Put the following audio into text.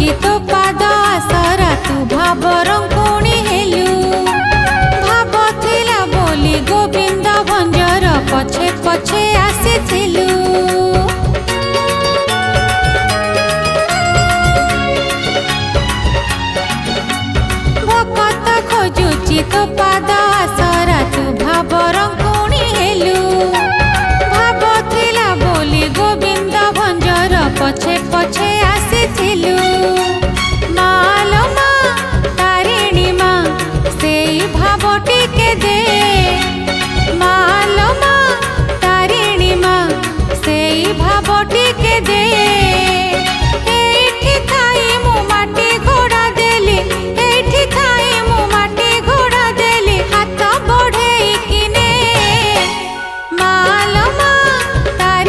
खोजुची तो पाद आसरा तू भाव रंकुणी हेलु भाव थिला बोली गोविंद भंजर पछे पछे आसीथिलु भकत खोजुची तो पाद आसरा तू भाव रंकुणी हेलु भाव थिला बोली गोविंद भंजर पछे पछे आसीथिलु मालो मा तारिणी मा सेई भाव टिके दे मालो मा तारिणी मा सेई भाव टिके दे